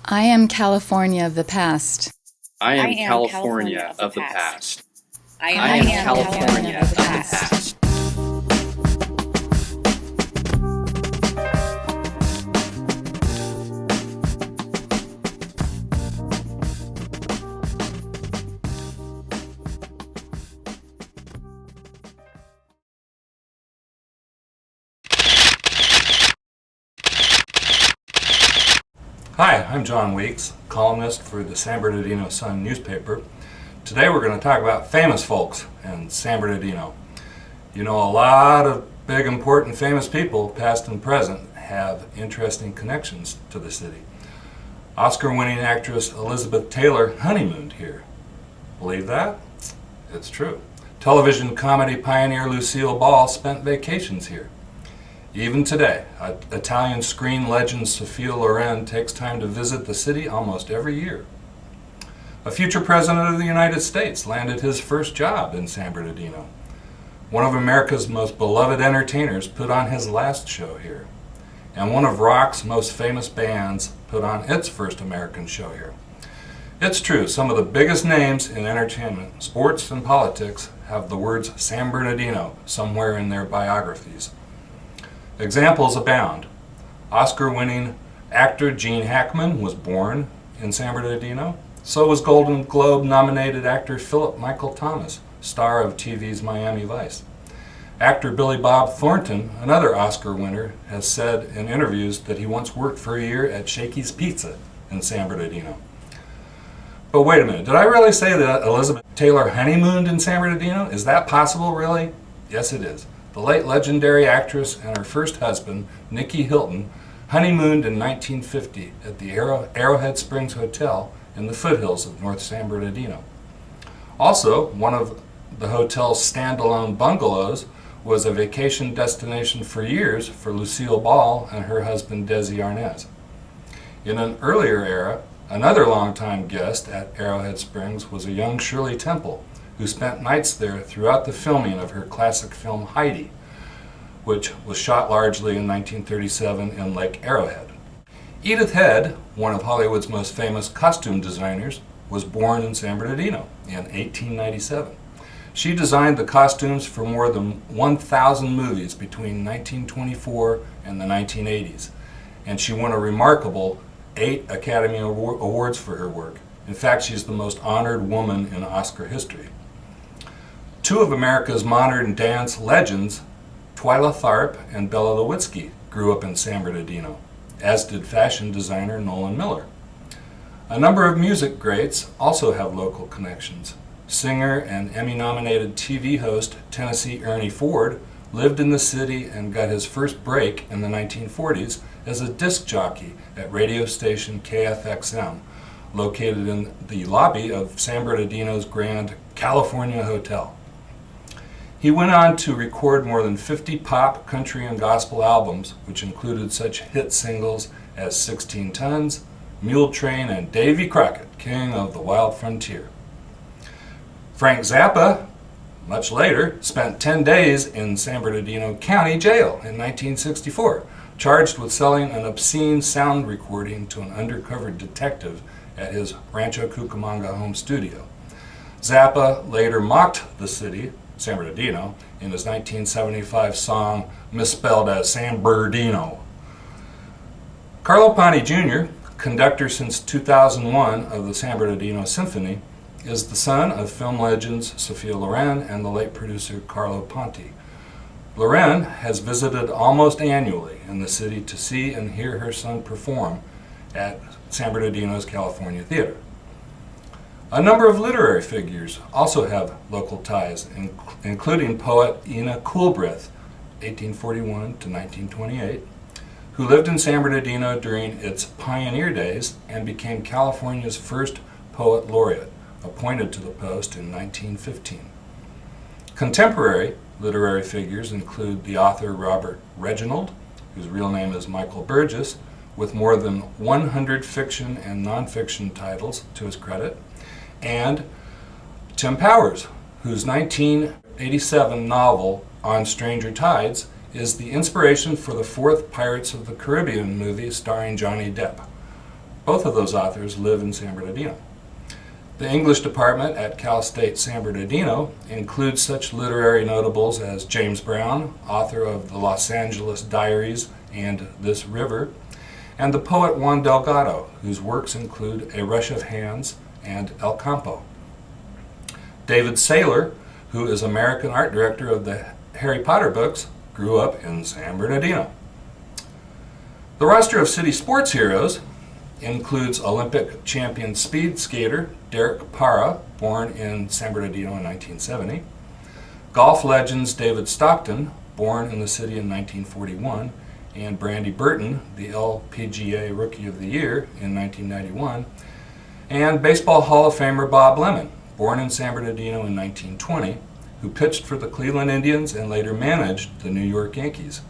I am California of the past. I am California of the past. I am California of the past. Hi, I'm John Weeks, columnist for the San Bernardino Sun newspaper. Today we're going to talk about famous folks in San Bernardino. You know, a lot of big, important, famous people, past and present, have interesting connections to the city. Oscar-winning actress Elizabeth Taylor honeymooned here. Believe that? It's true. Television comedy pioneer Lucille Ball spent vacations here. Even today, Italian screen legend Sophia Loren takes time to visit the city almost every year. A future president of the United States landed his first job in San Bernardino. One of America's most beloved entertainers put on his last show here. And one of rock's most famous bands put on its first American show here. It's true, some of the biggest names in entertainment, sports, and politics have the words San Bernardino somewhere in their biographies. Examples abound. Oscar-winning actor Gene Hackman was born in San Bernardino. So was Golden Globe-nominated actor Philip Michael Thomas, star of TV's Miami Vice. Actor Billy Bob Thornton, another Oscar winner, has said in interviews that he once worked for a year at Shakey's Pizza in San Bernardino. But wait a minute, did I really say that Elizabeth Taylor honeymooned in San Bernardino? Is that possible, really? Yes, it is. The late legendary actress and her first husband, Nicky Hilton, honeymooned in 1950 at the Arrowhead Springs Hotel in the foothills of North San Bernardino. Also, one of the hotel's standalone bungalows was a vacation destination for years for Lucille Ball and her husband Desi Arnaz. In an earlier era, another longtime guest at Arrowhead Springs was a young Shirley Temple, who spent nights there throughout the filming of her classic film Heidi, which was shot largely in 1937 in Lake Arrowhead. Edith Head, one of Hollywood's most famous costume designers, was born in San Bernardino in 1897. She designed the costumes for more than 1,000 movies between 1924 and the 1980s, and she won a remarkable 8 Academy Awards for her work. In fact, she's the most honored woman in Oscar history. Two of America's modern dance legends, Twyla Tharp and Bella Lewinsky, grew up in San Bernardino, as did fashion designer Nolan Miller. A number of music greats also have local connections. Singer and Emmy-nominated TV host Tennessee Ernie Ford lived in the city and got his first break in the 1940s as a disc jockey at radio station KFXM, located in the lobby of San Bernardino's Grand California Hotel. He went on to record more than 50 pop, country, and gospel albums, which included such hit singles as 16 Tons, Mule Train, and Davy Crockett, King of the Wild Frontier. Frank Zappa, much later, spent 10 days in San Bernardino County Jail in 1964, charged with selling an obscene sound recording to an undercover detective at his Rancho Cucamonga home studio. Zappa later mocked the city, San Bernardino, in his 1975 song misspelled as San Bernardino. Carlo Ponti Jr., conductor since 2001 of the San Bernardino Symphony, is the son of film legends Sophia Loren and the late producer Carlo Ponti. Loren has visited almost annually in the city to see and hear her son perform at San Bernardino's California Theater. A number of literary figures also have local ties, including poet Ina Coolbrith, 1841 to 1928, who lived in San Bernardino during its pioneer days and became California's first poet laureate, appointed to the post in 1915. Contemporary literary figures include the author Robert Reginald, whose real name is Michael Burgess, with more than 100 fiction and nonfiction titles to his credit, and Tim Powers, whose 1987 novel On Stranger Tides is the inspiration for the 4th Pirates of the Caribbean movie starring Johnny Depp. Both of those authors live in San Bernardino. The English department at Cal State San Bernardino includes such literary notables as James Brown, author of the Los Angeles Diaries and This River, and the poet Juan Delgado, whose works include A Rush of Hands and El Campo. David Saylor, who is American art director of the Harry Potter books, grew up in San Bernardino. The roster of city sports heroes includes Olympic champion speed skater Derek Parra, born in San Bernardino in 1970, golf legends David Stockton, born in the city in 1941, and Brandy Burton, the LPGA Rookie of the Year in 1991, and Baseball Hall of Famer Bob Lemon, born in San Bernardino in 1920, who pitched for the Cleveland Indians and later managed the New York Yankees.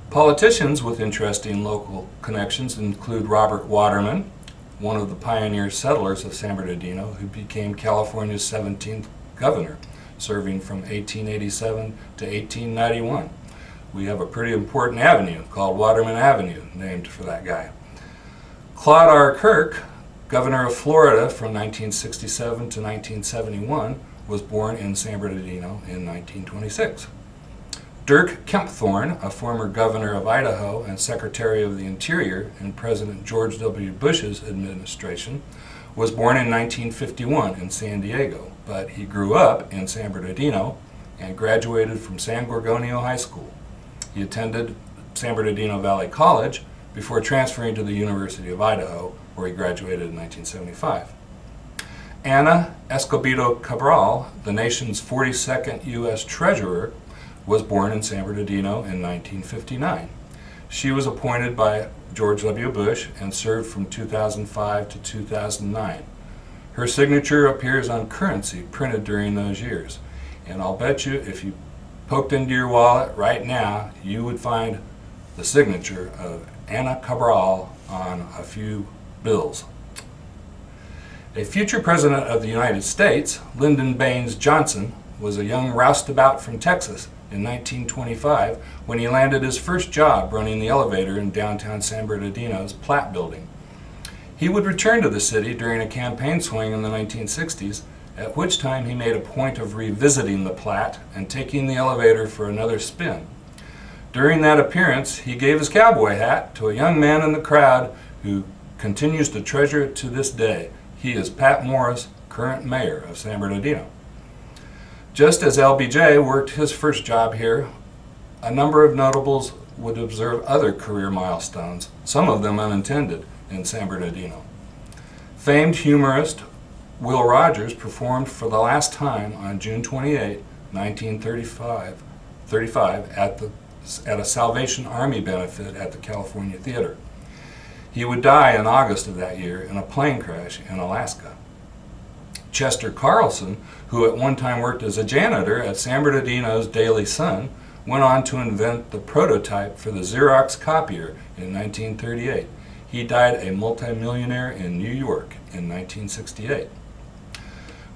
Politicians with interesting local connections include Robert Waterman, one of the pioneer settlers of San Bernardino, who became California's 17th governor, serving from 1887 to 1891. We have a pretty important avenue called Waterman Avenue, named for that guy. Claude R. Kirk, governor of Florida from 1967 to 1971, was born in San Bernardino in 1926. Dirk Kempthorne, a former governor of Idaho and Secretary of the Interior in President George W. Bush's administration, was born in 1951 in San Diego, but he grew up in San Bernardino and graduated from San Gorgonio High School. He attended San Bernardino Valley College before transferring to the University of Idaho, where he graduated in 1975. Ana Escobedo Cabral, the nation's 42nd U.S. Treasurer, was born in San Bernardino in 1959. She was appointed by George W. Bush and served from 2005 to 2009. Her signature appears on currency printed during those years, and I'll bet you if you poked into your wallet right now, you would find the signature of Ana Cabral on a few bills. A future president of the United States, Lyndon Baines Johnson, was a young roustabout from Texas in 1925 when he landed his first job running the elevator in downtown San Bernardino's Platt Building. He would return to the city during a campaign swing in the 1960s, at which time he made a point of revisiting the Platt and taking the elevator for another spin. During that appearance, he gave his cowboy hat to a young man in the crowd who continues to treasure it to this day. He is Pat Morris, current mayor of San Bernardino. Just as LBJ worked his first job here, a number of notables would observe other career milestones, some of them unintended, in San Bernardino. Famed humorist Will Rogers performed for the last time on June 28, 1935 at a Salvation Army benefit at the California Theater. He would die in August of that year in a plane crash in Alaska. Chester Carlson, who at one time worked as a janitor at San Bernardino's Daily Sun, went on to invent the prototype for the Xerox copier in 1938. He died a multimillionaire in New York in 1968.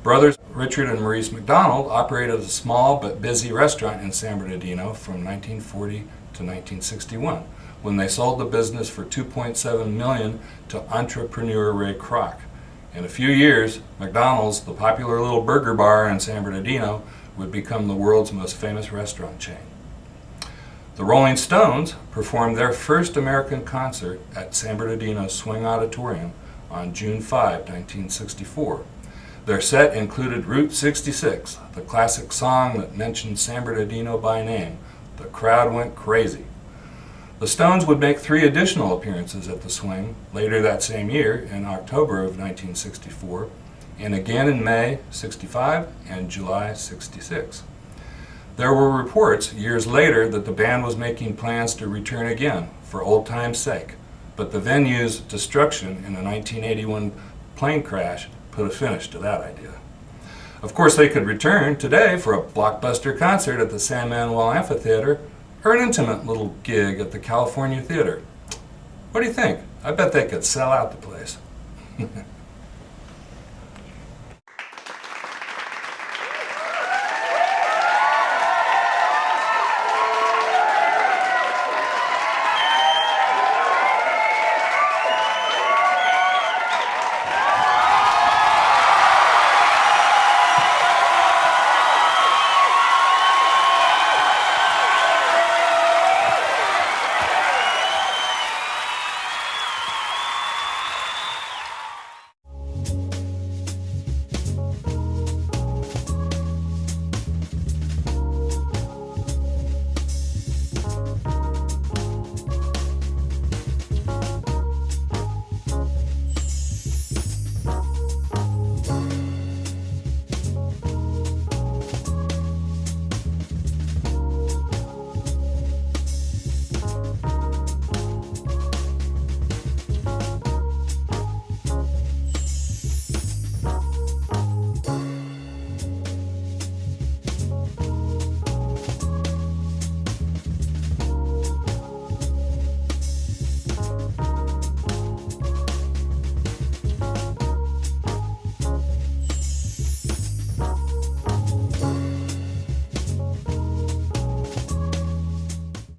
Brothers Richard and Maurice McDonald operated a small but busy restaurant in San Bernardino from 1940 to 1961, when they sold the business for $2.7 million to entrepreneur Ray Kroc. In a few years, McDonald's, the popular little burger bar in San Bernardino, would become the world's most famous restaurant chain. The Rolling Stones performed their first American concert at San Bernardino's Swing Auditorium on June 5, 1964. Their set included Route 66, the classic song that mentioned San Bernardino by name. The crowd went crazy. The Stones would make 3 additional appearances at the Swing later that same year in October of 1964, and again in May 65 and July 66. There were reports years later that the band was making plans to return again for old time's sake, but the venue's destruction in a 1981 plane crash put a finish to that idea. Of course, they could return today for a blockbuster concert at the San Manuel Amphitheater or an intimate little gig at the California Theater. What do you think? I bet they could sell out the place.